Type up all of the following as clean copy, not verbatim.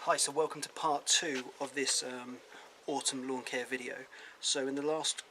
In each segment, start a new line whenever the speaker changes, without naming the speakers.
Hi, so welcome to part 2 of this autumn lawn care video. So in the last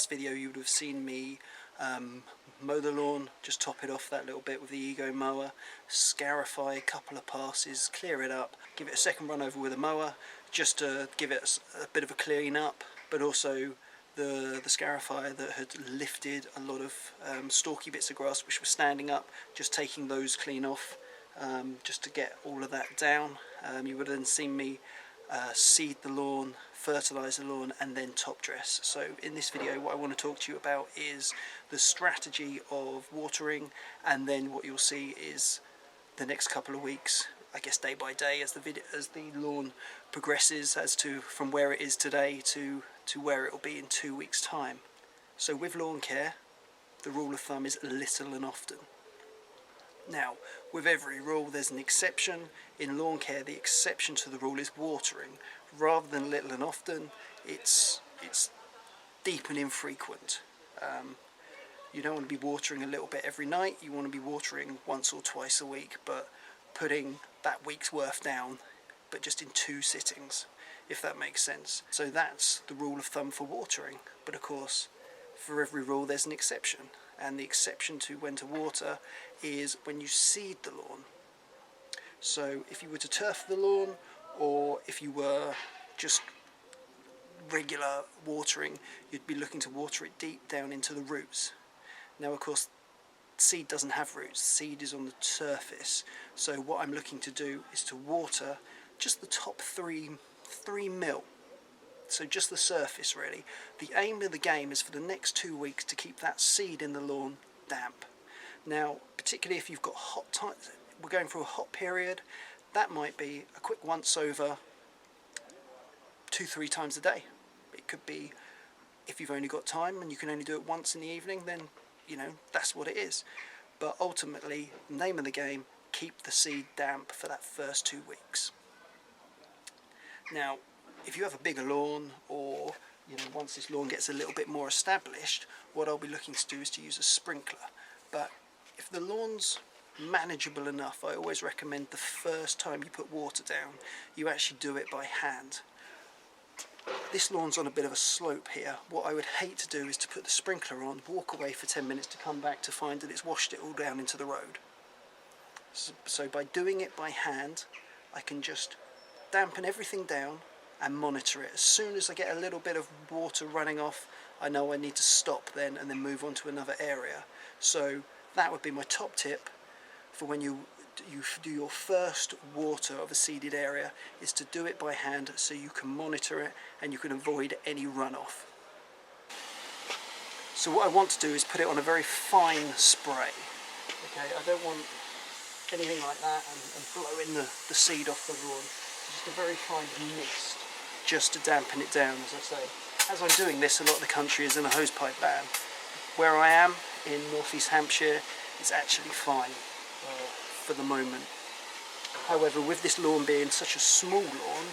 video you would have seen me mow the lawn, just top it off that little bit with the Ego mower, scarify a couple of passes, clear it up, give it a second run over with a mower just to give it a bit of a clean up, but also the scarifier that had lifted a lot of stalky bits of grass which were standing up, just taking those clean off. Just to get all of that down. You would have then seen me seed the lawn, fertilise the lawn and then top dress. So in this video what I want to talk to you about is the strategy of watering, and then what you'll see is the next couple of weeks, I guess day by day, as the lawn progresses as to from where it is today to where it will be in 2 weeks time. So with lawn care, the rule of thumb is little and often. Now, with every rule there's an exception. In lawn care, the exception to the rule is watering. Rather than little and often, it's deep and infrequent. You don't want to be watering a little bit every night, you want to be watering once or twice a week, but putting that week's worth down, but just in 2 sittings, if that makes sense. So that's the rule of thumb for watering, but of course, for every rule there's an exception. And the exception to when to water is when you seed the lawn. So if you were to turf the lawn, or if you were just regular watering, you'd be looking to water it deep down into the roots. Now of course seed doesn't have roots, seed is on the surface, so what I'm looking to do is to water just the top 3 mil. So just the surface really. The aim of the game is for the next 2 weeks to keep that seed in the lawn damp. Now, particularly if you've got hot times, we're going through a hot period, that might be a quick once over 2-3 times a day. It could be, if you've only got time and you can only do it once in the evening, then you know that's what it is. But ultimately, the name of the game, keep the seed damp for that first 2 weeks. Now, if you have a bigger lawn, or once this lawn gets a little bit more established, what I'll be looking to do is to use a sprinkler. But if the lawn's manageable enough, I always recommend the first time you put water down, you actually do it by hand. This lawn's on a bit of a slope here. What I would hate to do is to put the sprinkler on, walk away for 10 minutes to come back to find that it's washed it all down into the road. So by doing it by hand, I can just dampen everything down and monitor it. As soon as I get a little bit of water running off, I know I need to stop then and then move on to another area. So that would be my top tip for when you do your first water of a seeded area, is to do it by hand so you can monitor it and you can avoid any runoff. So what I want to do is put it on a very fine spray. Okay, I don't want anything like that and blowing the seed off the lawn. Just a very fine mist, just to dampen it down, as I say. As I'm doing this, a lot of the country is in a hosepipe ban. Where I am, in northeast Hampshire, it's actually fine for the moment. However, with this lawn being such a small lawn,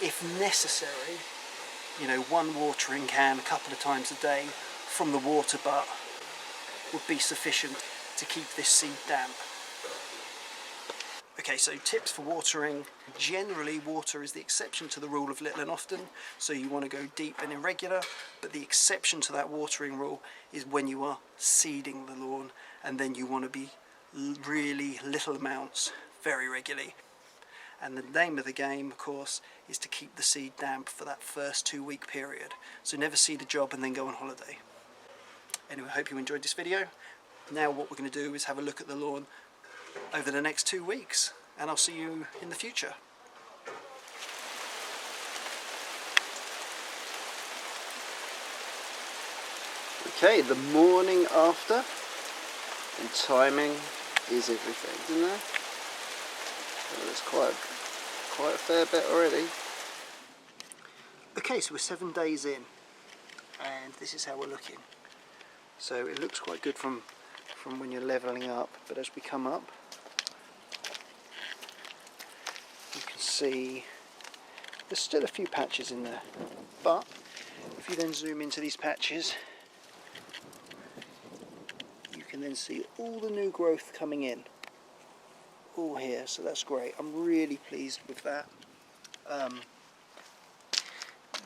if necessary, one watering can a couple of times a day from the water butt would be sufficient to keep this seed damp. Okay, so tips for watering. Generally, water is the exception to the rule of little and often, so you want to go deep and irregular, but the exception to that watering rule is when you are seeding the lawn, and then you want to be really little amounts, very regularly. And the name of the game, of course, is to keep the seed damp for that first 2 week period. So never seed a job and then go on holiday. Anyway, I hope you enjoyed this video. Now what we're going to do is have a look at the lawn over the next 2 weeks, and I'll see you in the future. Okay, the morning after, and timing is everything, isn't there? So there's quite a fair bit already. Okay, so we're 7 days in, and this is how we're looking. So it looks quite good from when you're levelling up, but as we come up, you can see there's still a few patches in there, but if you then zoom into these patches, you can then see all the new growth coming in, all here, so that's great. I'm really pleased with that.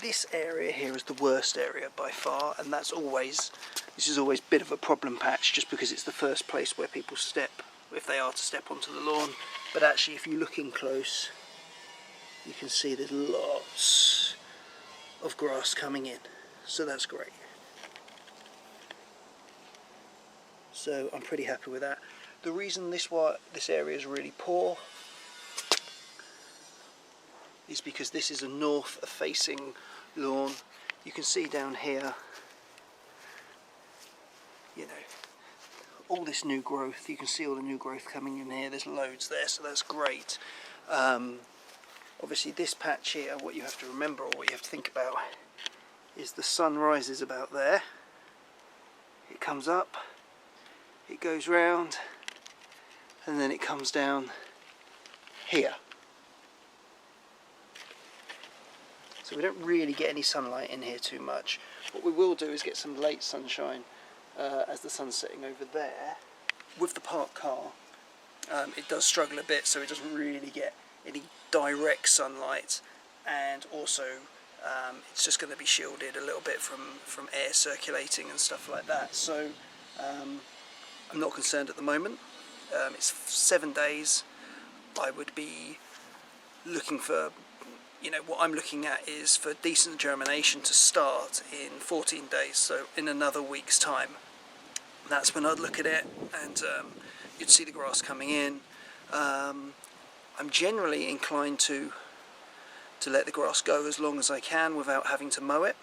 This area here is the worst area by far, and this is always a bit of a problem patch, just because it's the first place where people step, if they are to step onto the lawn. But actually, if you look in close, you can see there's lots of grass coming in, so that's great. So I'm pretty happy with that. The reason this area is really poor is because this is a north facing lawn. You can see down here, you know, all this new growth. You can see all the new growth coming in here. There's loads there, so that's great. Obviously this patch here, what you have to remember, or what you have to think about, is the sun rises about there. It comes up, it goes round, and then it comes down here. So we don't really get any sunlight in here too much. What we will do is get some late sunshine as the sun's setting over there. With the parked car, it does struggle a bit, so it doesn't really get any direct sunlight, and also it's just going to be shielded a little bit from air circulating and stuff like that. So I'm not concerned at the moment. It's 7 days. I would be looking for, you know, what I'm looking at is for decent germination to start in 14 days, so in another week's time. That's when I'd look at it, and you'd see the grass coming in. I'm generally inclined to let the grass go as long as I can without having to mow it.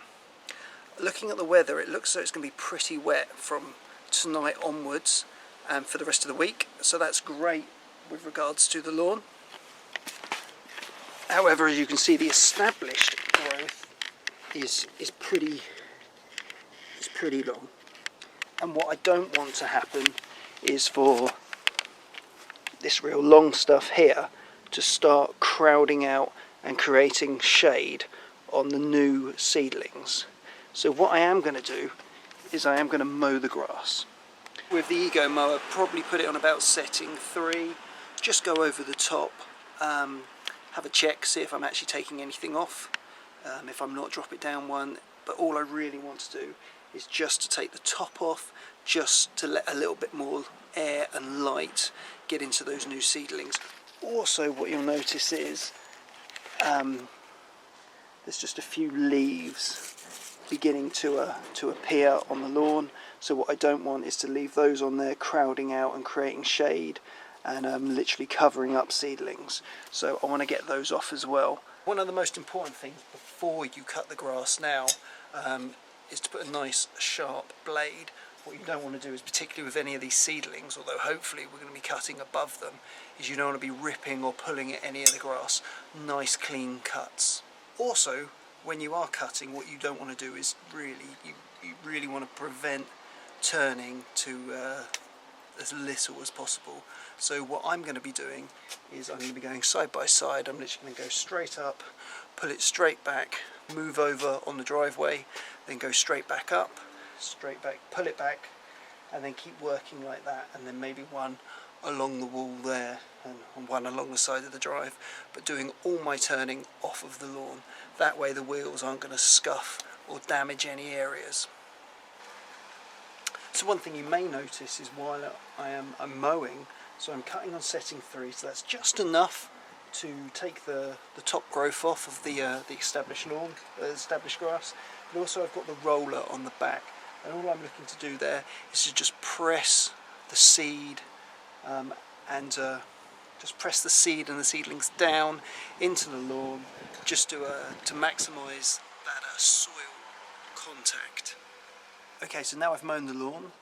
Looking at the weather, it looks so it's going to be pretty wet from tonight onwards and for the rest of the week, so that's great with regards to the lawn. However, as you can see, the established growth is pretty long, and what I don't want to happen is for this real long stuff here to start crowding out and creating shade on the new seedlings. So what I am going to do is I am going to mow the grass. With the Ego mower, probably put it on about setting 3, just go over the top, have a check, see if I'm actually taking anything off. If I'm not, drop it down 1, but all I really want to do is just to take the top off, just to let a little bit more air and light get into those new seedlings. Also, what you'll notice is there's just a few leaves beginning to appear on the lawn, so what I don't want is to leave those on there crowding out and creating shade and literally covering up seedlings, so I want to get those off as well. One of the most important things before you cut the grass now is to put a nice sharp blade. What you don't want to do is, particularly with any of these seedlings, although hopefully we're going to be cutting above them, is you don't want to be ripping or pulling at any of the grass. Nice clean cuts. Also, when you are cutting, what you don't want to do is you really want to prevent turning to as little as possible. So what I'm going to be doing is I'm going to be going side by side. I'm literally going to go straight up, pull it straight back, move over on the driveway, then go straight back up, straight back, pull it back, and then keep working like that, and then maybe one along the wall there and one along the side of the drive, but doing all my turning off of the lawn. That way the wheels aren't going to scuff or damage any areas. So one thing you may notice is while I'm mowing, so I'm cutting on setting 3, so that's just enough to take the top growth off of the established lawn, established grass, but also I've got the roller on the back, and all I'm looking to do there is to just press the seed and just press the seed and the seedlings down into the lawn, just to maximise that soil contact. Okay, so now I've mown the lawn,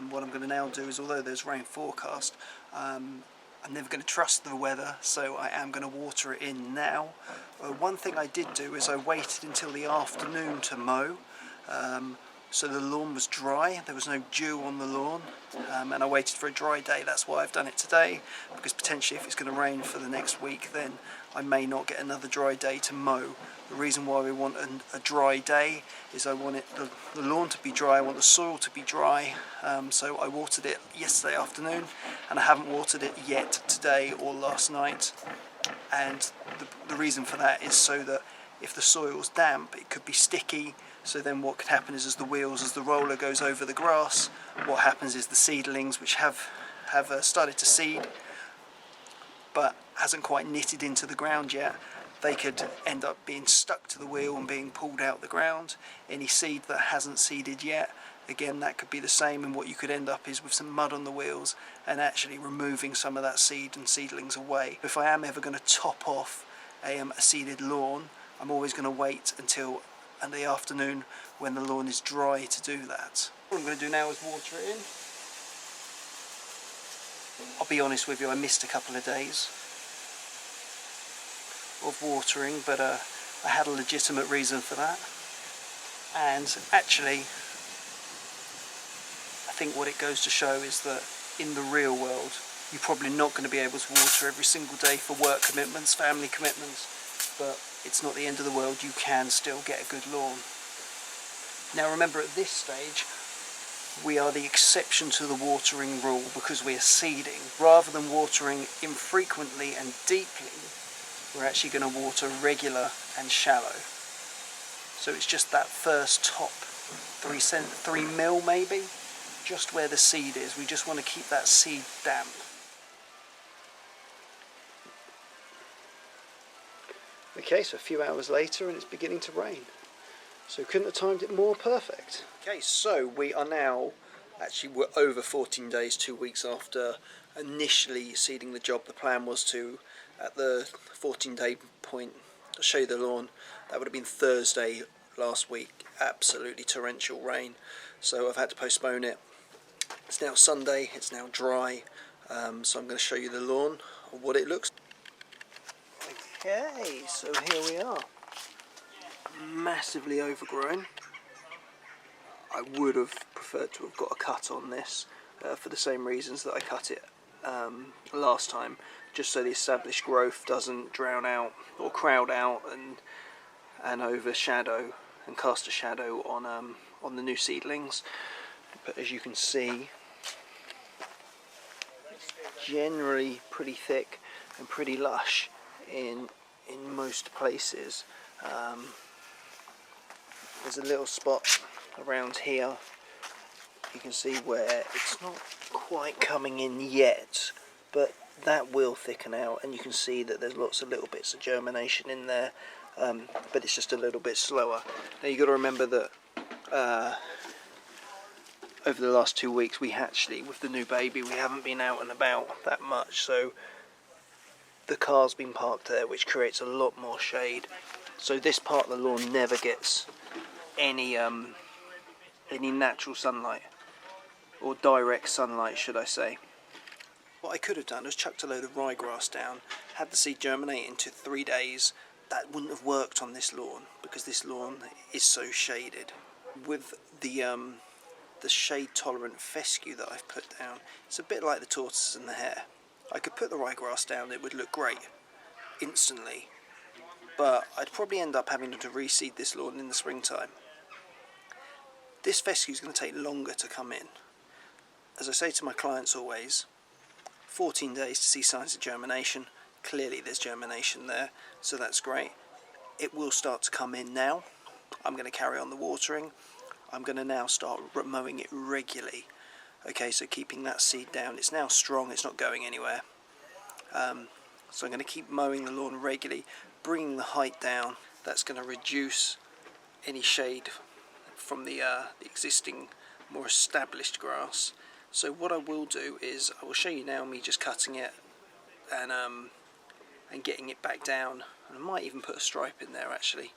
what I'm going to now do is, although there's rain forecast, I'm never going to trust the weather, so I am going to water it in now. One thing I did do is I waited until the afternoon to mow, so the lawn was dry, there was no dew on the lawn, and I waited for a dry day. That's why I've done it today, because potentially if it's going to rain for the next week, then I may not get another dry day to mow. The reason why we want a dry day is I want the lawn to be dry, I want the soil to be dry, so I watered it yesterday afternoon, and I haven't watered it yet today or last night. and the reason for that is so that if the soil's damp it could be sticky, so then what could happen is as the roller goes over the grass, what happens is the seedlings which have started to seed but hasn't quite knitted into the ground yet, they could end up being stuck to the wheel and being pulled out the ground. Any seed that hasn't seeded yet, again, that could be the same, and what you could end up is with some mud on the wheels and actually removing some of that seed and seedlings away. If I am ever going to top off a seeded lawn, I'm always going to wait until in the afternoon when the lawn is dry to do that. What I'm going to do now is water it in. I'll be honest with you, I missed a couple of days of watering, but I had a legitimate reason for that. And actually, I think what it goes to show is that in the real world, you're probably not going to be able to water every single day for work commitments, family commitments, but it's not the end of the world. You can still get a good lawn. Now remember, at this stage, we are the exception to the watering rule because we are seeding. Rather than watering infrequently and deeply, we're actually going to water regular and shallow. So it's just that first top 3 mil maybe, just where the seed is. We just want to keep that seed damp. Okay, so a few hours later and it's beginning to rain. So couldn't have timed it more perfect. Okay, so we are now, we're over 14 days, 2 weeks after initially seeding the job. The plan was to, at the 14-day point, show you the lawn. That would have been Thursday last week. Absolutely torrential rain, so I've had to postpone it. It's now Sunday, it's now dry, so I'm going to show you the lawn, what it looks. Okay, so here we are. Massively overgrown. I would have preferred to have got a cut on this for the same reasons that I cut it last time, just so the established growth doesn't drown out or crowd out and overshadow and cast a shadow on the new seedlings. But as you can see, it's generally pretty thick and pretty lush in most places. There's a little spot around here, you can see where it's not quite coming in yet, but that will thicken out, and you can see that there's lots of little bits of germination in there, but it's just a little bit slower. Now you've got to remember that over the last 2 weeks we actually, with the new baby, we haven't been out and about that much, so the car's been parked there, which creates a lot more shade. So this part of the lawn never gets any natural sunlight, or direct sunlight should I say. What I could have done was chucked a load of ryegrass down, had the seed germinate into 3 days. That wouldn't have worked on this lawn because this lawn is so shaded. With the shade tolerant fescue that I've put down, it's a bit like the tortoises and the hare. I could put the ryegrass down, it would look great instantly, but I'd probably end up having to reseed this lawn in the springtime. This fescue is going to take longer to come in. As I say to my clients always, 14 days to see signs of germination. Clearly there's germination there, so that's great. It will start to come in now. I'm going to carry on the watering. I'm going to now start mowing it regularly. Okay, so keeping that seed down. It's now strong, it's not going anywhere. So I'm going to keep mowing the lawn regularly, bringing the height down. That's going to reduce any shade from the existing, more established grass. So what I will do is, I will show you now me just cutting it and getting it back down. And I might even put a stripe in there actually.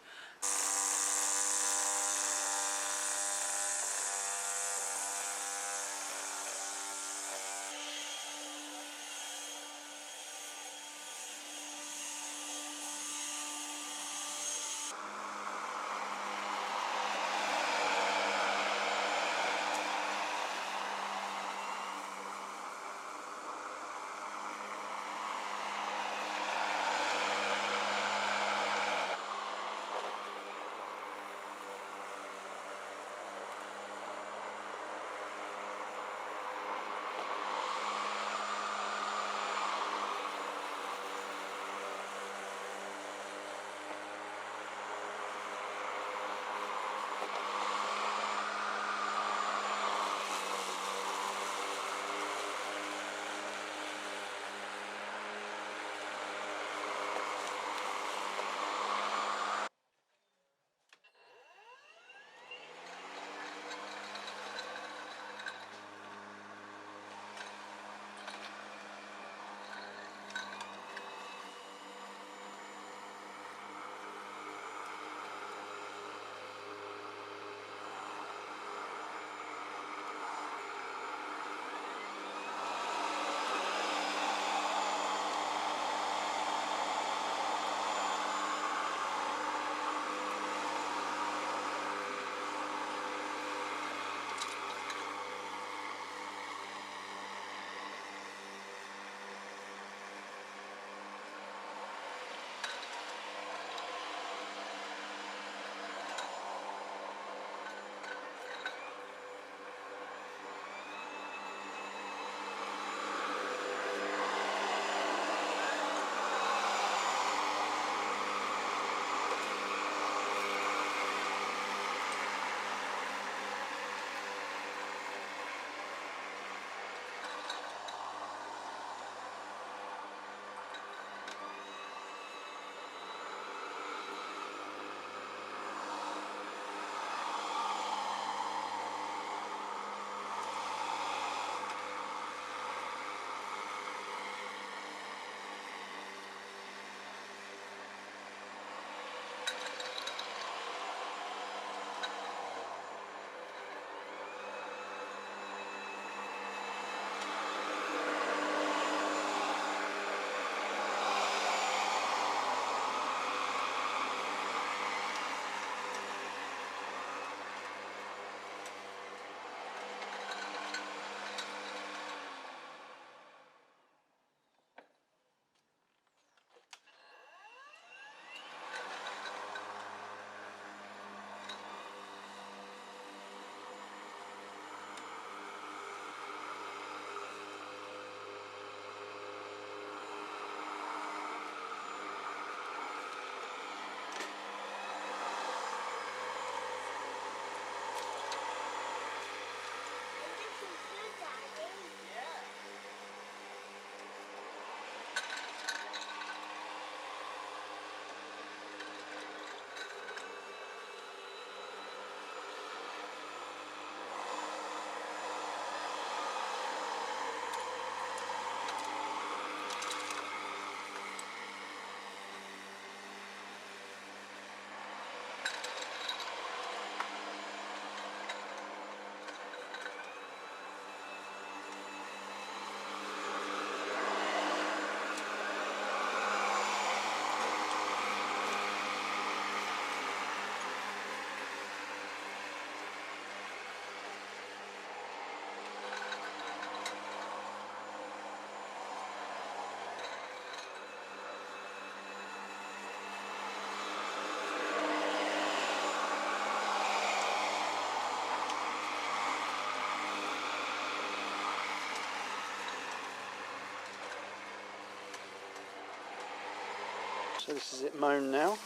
So this is it mown now.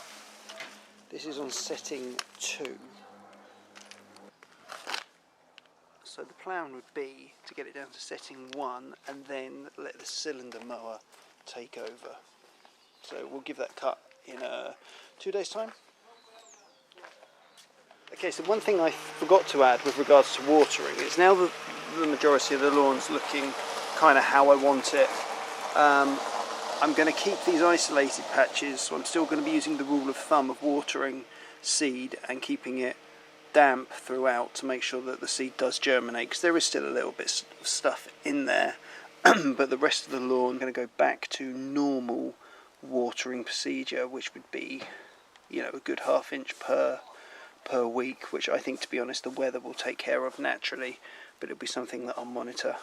This is on setting 2. So the plan would be to get it down to setting 1 and then let the cylinder mower take over. So we'll give that cut in 2 days' time. Okay, so one thing I forgot to add with regards to watering is now that the majority of the lawn's looking kind of how I want it, I'm going to keep these isolated patches, so I'm still going to be using the rule of thumb of watering seed and keeping it damp throughout to make sure that the seed does germinate, because there is still a little bit of stuff in there. But the rest of the lawn, I'm going to go back to normal watering procedure, which would be, you know, a good ½ inch per week, which I think, to be honest, the weather will take care of naturally, but it'll be something that I'll monitor